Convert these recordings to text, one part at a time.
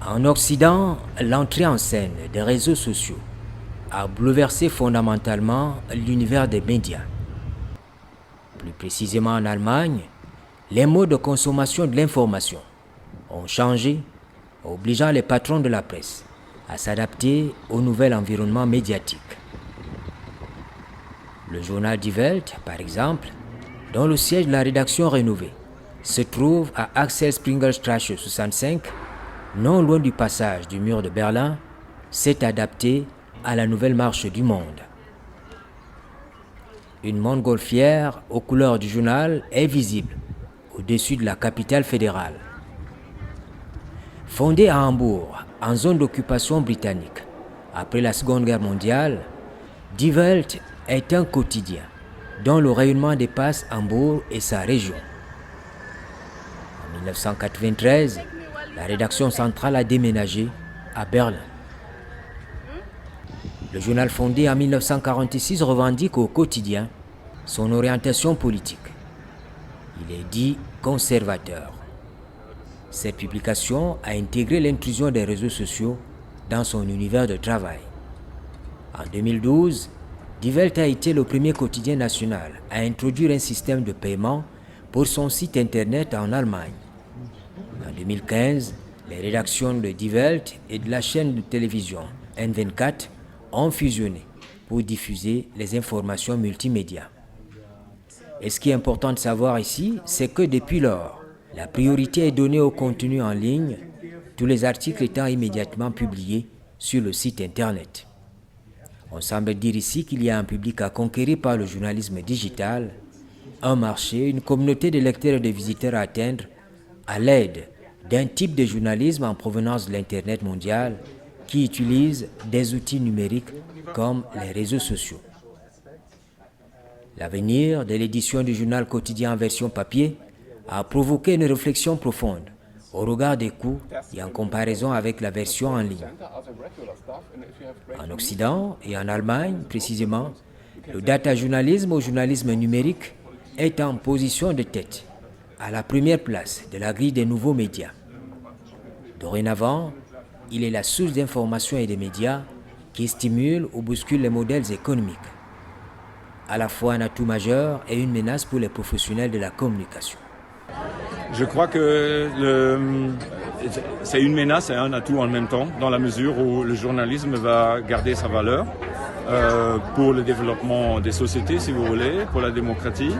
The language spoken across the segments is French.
En Occident, l'entrée en scène des réseaux sociaux a bouleversé fondamentalement l'univers des médias. Plus précisément en Allemagne, les modes de consommation de l'information ont changé, obligeant les patrons de la presse à s'adapter au nouvel environnement médiatique. Le journal Die Welt, par exemple, dont le siège de la rédaction rénovée se trouve à Axel Springelstraße 65, non loin du passage du mur de Berlin, s'est adapté à la nouvelle marche du monde. Une montgolfière aux couleurs du journal est visible au-dessus de la capitale fédérale. Fondée à Hambourg en zone d'occupation britannique après la Seconde Guerre mondiale, Die Welt est un quotidien dont le rayonnement dépasse Hambourg et sa région. En 1993, la rédaction centrale a déménagé à Berlin. Le journal fondé en 1946 revendique au quotidien son orientation politique. Il est dit conservateur. Cette publication a intégré l'intrusion des réseaux sociaux dans son univers de travail. En 2012, Die Welt a été le premier quotidien national à introduire un système de paiement pour son site internet en Allemagne. En 2015, les rédactions de Die Welt et de la chaîne de télévision N24 ont fusionné pour diffuser les informations multimédia. Et ce qui est important de savoir ici, c'est que depuis lors, la priorité est donnée au contenu en ligne, tous les articles étant immédiatement publiés sur le site internet. On semble dire ici qu'il y a un public à conquérir par le journalisme digital, un marché, une communauté de lecteurs et de visiteurs à atteindre à l'aide d'un type de journalisme en provenance de l'Internet mondial qui utilise des outils numériques comme les réseaux sociaux. L'avenir de l'édition du journal quotidien en version papier a provoqué une réflexion profonde au regard des coûts et en comparaison avec la version en ligne. En Occident et en Allemagne précisément, le data journalisme au journalisme numérique est en position de tête, à la première place de la grille des nouveaux médias. Dorénavant, il est la source d'information et de médias qui stimule ou bouscule les modèles économiques. À la fois un atout majeur et une menace pour les professionnels de la communication. Je crois que c'est une menace et un atout en même temps, dans la mesure où le journalisme va garder sa valeur pour le développement des sociétés, si vous voulez, pour la démocratie.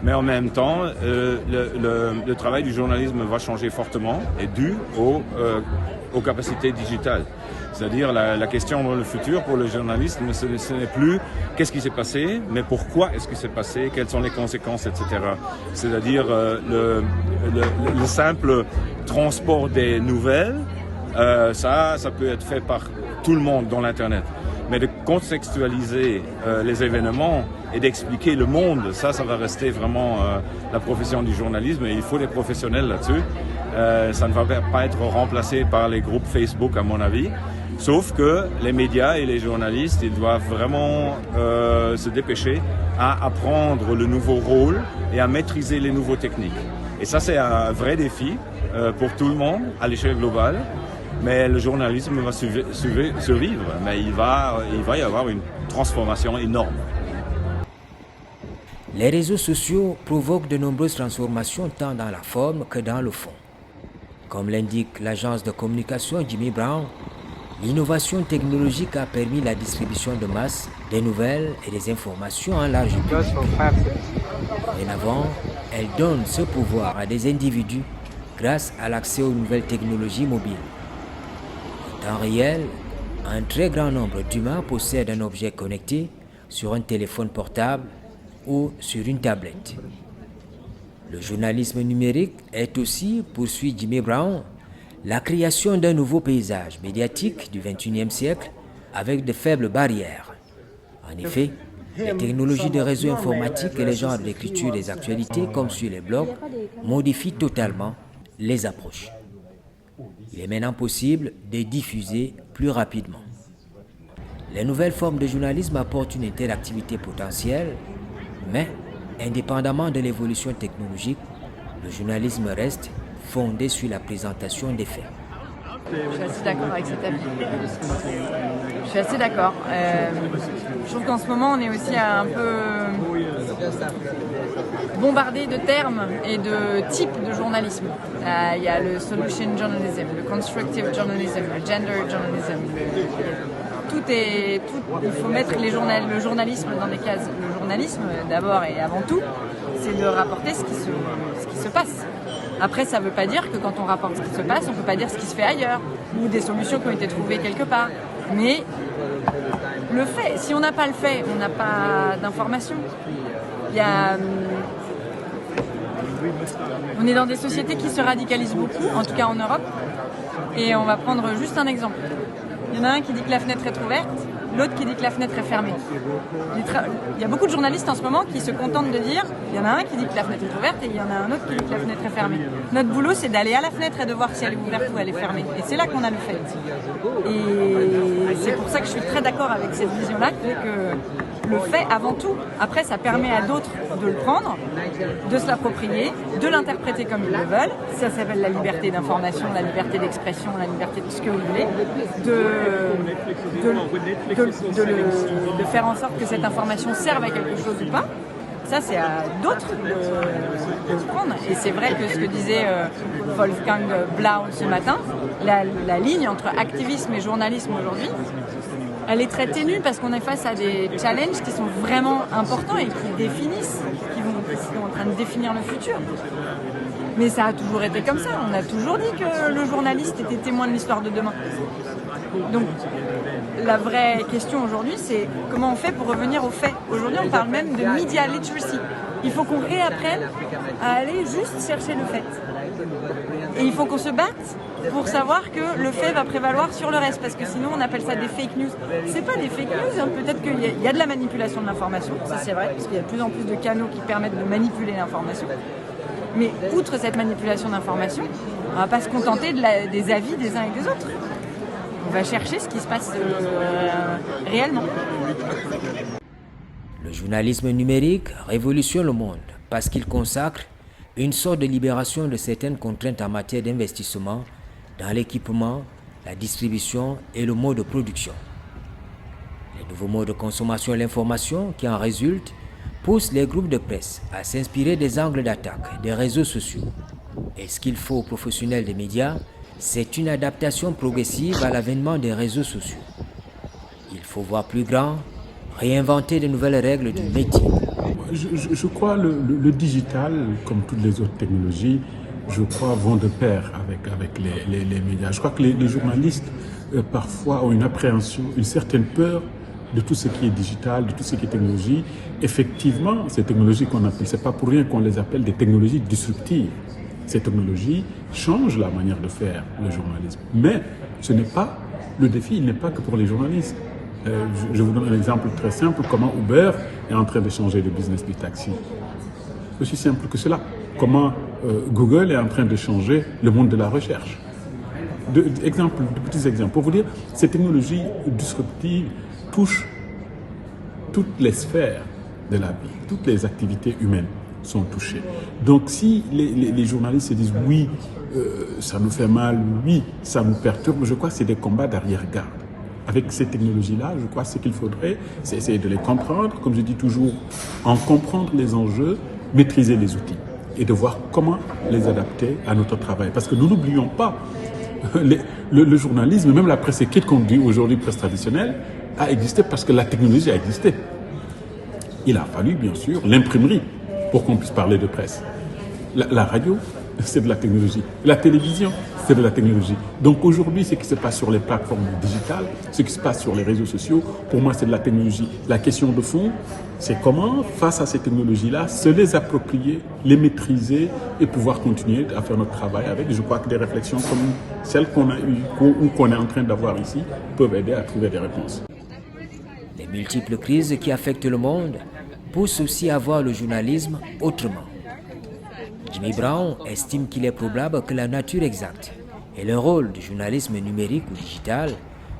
Mais en même temps, le travail du journalisme va changer fortement et dû aux capacités digitales. C'est-à-dire la question dans le futur pour le journalisme, ce n'est plus qu'est-ce qui s'est passé, mais pourquoi est-ce que c'est passé, quelles sont les conséquences, etc. C'est-à-dire le simple transport des nouvelles, ça peut être fait par tout le monde dans l'Internet. Mais de contextualiser les événements et d'expliquer le monde, ça va rester vraiment la profession du journalisme et il faut des professionnels là-dessus. Ça ne va pas être remplacé par les groupes Facebook à mon avis. Sauf que les médias et les journalistes, ils doivent vraiment se dépêcher à apprendre le nouveau rôle et à maîtriser les nouveaux techniques. Et ça, c'est un vrai défi pour tout le monde à l'échelle globale. Mais le journalisme va survivre, mais il va y avoir une transformation énorme. Les réseaux sociaux provoquent de nombreuses transformations tant dans la forme que dans le fond. Comme l'indique l'agence de communication Jimmy Brown, l'innovation technologique a permis la distribution de masse des nouvelles et des informations en large public. Dorénavant, elle donne ce pouvoir à des individus grâce à l'accès aux nouvelles technologies mobiles. En temps réel, un très grand nombre d'humains possèdent un objet connecté sur un téléphone portable ou sur une tablette. Le journalisme numérique est aussi, poursuit Jimmy Brown, la création d'un nouveau paysage médiatique du XXIe siècle avec de faibles barrières. En effet, les technologies de réseau informatique et les genres d'écriture des actualités comme sur les blogs modifient totalement les approches. Il est maintenant possible de diffuser plus rapidement. Les nouvelles formes de journalisme apportent une interactivité potentielle, mais indépendamment de l'évolution technologique, le journalisme reste fondé sur la présentation des faits. Je suis assez d'accord avec cet avis. Je suis assez d'accord. Je trouve qu'en ce moment, on est aussi un peu bombardé de termes et de types de journalisme. Il y a le solution journalism, le constructive journalism, le gender journalism. Il faut mettre le journalisme dans des cases. Le journalisme, d'abord et avant tout, c'est de rapporter ce qui se passe. Après, ça ne veut pas dire que quand on rapporte ce qui se passe, on ne peut pas dire ce qui se fait ailleurs, ou des solutions qui ont été trouvées quelque part. Mais le fait, si on n'a pas le fait, on n'a pas d'information. On est dans des sociétés qui se radicalisent beaucoup, en tout cas en Europe. Et on va prendre juste un exemple. Il y en a un qui dit que la fenêtre est ouverte, l'autre qui dit que la fenêtre est fermée. Il y a beaucoup de journalistes en ce moment qui se contentent de dire, il y en a un qui dit que la fenêtre est ouverte et il y en a un autre qui dit que la fenêtre est fermée. Notre boulot, c'est d'aller à la fenêtre et de voir si elle est ouverte ou elle est fermée. Et c'est là qu'on a le fait. Et c'est pour ça que je suis très d'accord avec cette vision-là, qui est que le fait avant tout. Après, ça permet à d'autres de le prendre, de se l'approprier, de l'interpréter comme ils le veulent. Ça s'appelle la liberté d'information, la liberté d'expression, la liberté de ce que vous voulez, de faire en sorte que cette information serve à quelque chose ou pas. Ça, c'est à d'autres de le prendre. Et c'est vrai que ce que disait Wolfgang Blau ce matin, la ligne entre activisme et journalisme aujourd'hui, elle est très ténue parce qu'on est face à des challenges qui sont vraiment importants et qui sont en train de définir le futur. Mais ça a toujours été comme ça. On a toujours dit que le journaliste était témoin de l'histoire de demain. Donc, la vraie question aujourd'hui, c'est comment on fait pour revenir aux faits. Aujourd'hui, on parle même de media literacy. Il faut qu'on réapprenne à aller juste chercher le fait. Et il faut qu'on se batte pour savoir que le fait va prévaloir sur le reste, parce que sinon on appelle ça des fake news. C'est pas des fake news, hein. Peut-être qu'il y a de la manipulation de l'information, ça c'est vrai, parce qu'il y a de plus en plus de canaux qui permettent de manipuler l'information. Mais outre cette manipulation d'information, on va pas se contenter des avis des uns et des autres. On va chercher ce qui se passe réellement. Le journalisme numérique révolutionne le monde parce qu'il consacre une sorte de libération de certaines contraintes en matière d'investissement dans l'équipement, la distribution et le mode de production. Les nouveaux modes de consommation de l'information qui en résultent poussent les groupes de presse à s'inspirer des angles d'attaque des réseaux sociaux. Et ce qu'il faut aux professionnels des médias, c'est une adaptation progressive à l'avènement des réseaux sociaux. Il faut voir plus grand, réinventer de nouvelles règles du métier. Je crois que le digital, comme toutes les autres technologies, je crois, vont de pair avec les médias. Je crois que les journalistes, parfois, ont une appréhension, une certaine peur de tout ce qui est digital, de tout ce qui est technologie. Effectivement, ces technologies qu'on appelle, c'est pas pour rien qu'on les appelle des technologies disruptives. Ces technologies changent la manière de faire le journalisme. Mais ce n'est pas, le défi, il n'est pas que pour les journalistes. Je vous donne un exemple très simple, comment Uber est en train de changer le business du taxi. Aussi simple que cela. Comment Google est en train de changer le monde de la recherche. De petits exemples. Pour vous dire, ces technologies disruptives touchent toutes les sphères de la vie, toutes les activités humaines sont touchées. Donc si les journalistes se disent oui, ça nous fait mal, oui, ça nous perturbe, je crois que c'est des combats d'arrière-garde. Avec ces technologies-là, je crois que ce qu'il faudrait, c'est essayer de les comprendre, comme je dis toujours, en comprendre les enjeux, maîtriser les outils et de voir comment les adapter à notre travail. Parce que nous n'oublions pas, le journalisme, même la presse écrite qu'on dit aujourd'hui presse traditionnelle, a existé parce que la technologie a existé. Il a fallu, bien sûr, l'imprimerie pour qu'on puisse parler de presse. La radio, c'est de la technologie. La télévision, c'est de la technologie. Donc aujourd'hui, ce qui se passe sur les plateformes digitales, ce qui se passe sur les réseaux sociaux, pour moi, c'est de la technologie. La question de fond, c'est comment, face à ces technologies-là, se les approprier, les maîtriser et pouvoir continuer à faire notre travail avec. Je crois que des réflexions comme celles qu'on a eues ou qu'on est en train d'avoir ici peuvent aider à trouver des réponses. Les multiples crises qui affectent le monde poussent aussi à voir le journalisme autrement. Jimmy Brown estime qu'il est probable que la nature exacte et le rôle du journalisme numérique ou digital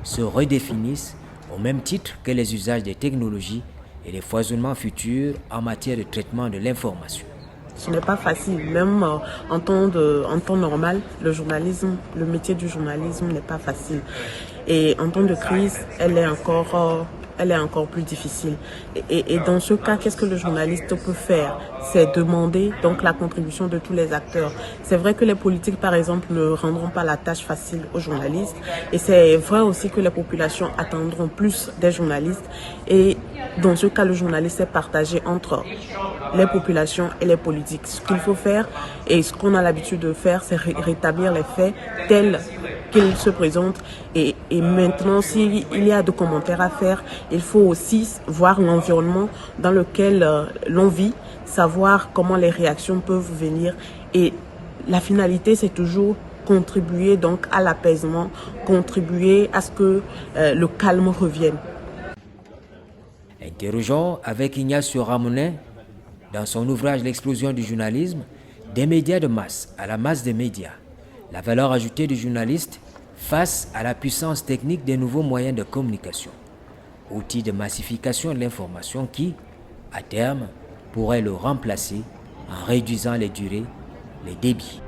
se redéfinissent au même titre que les usages des technologies et les foisonnements futurs en matière de traitement de l'information. Ce n'est pas facile, même en temps normal, le métier du journalisme n'est pas facile. Et en temps de crise, elle est encore plus difficile. Et dans ce cas, qu'est-ce que le journaliste peut faire? C'est demander donc la contribution de tous les acteurs. C'est vrai que les politiques, par exemple, ne rendront pas la tâche facile aux journalistes. Et c'est vrai aussi que les populations attendront plus des journalistes. Et dans ce cas, le journaliste est partagé entre les populations et les politiques. Ce qu'il faut faire et ce qu'on a l'habitude de faire, c'est rétablir les faits tels qu'ils se présentent. Et maintenant, s'il y a de commentaires à faire, il faut aussi voir l'environnement dans lequel l'on vit, savoir comment les réactions peuvent venir. Et la finalité, c'est toujours contribuer donc à l'apaisement, contribuer à ce que le calme revienne. Interrogeons avec Ignacio Ramonet, dans son ouvrage L'explosion du journalisme, des médias de masse à la masse des médias, la valeur ajoutée du journaliste face à la puissance technique des nouveaux moyens de communication, outils de massification de l'information qui, à terme, pourraient le remplacer en réduisant les durées, les débits.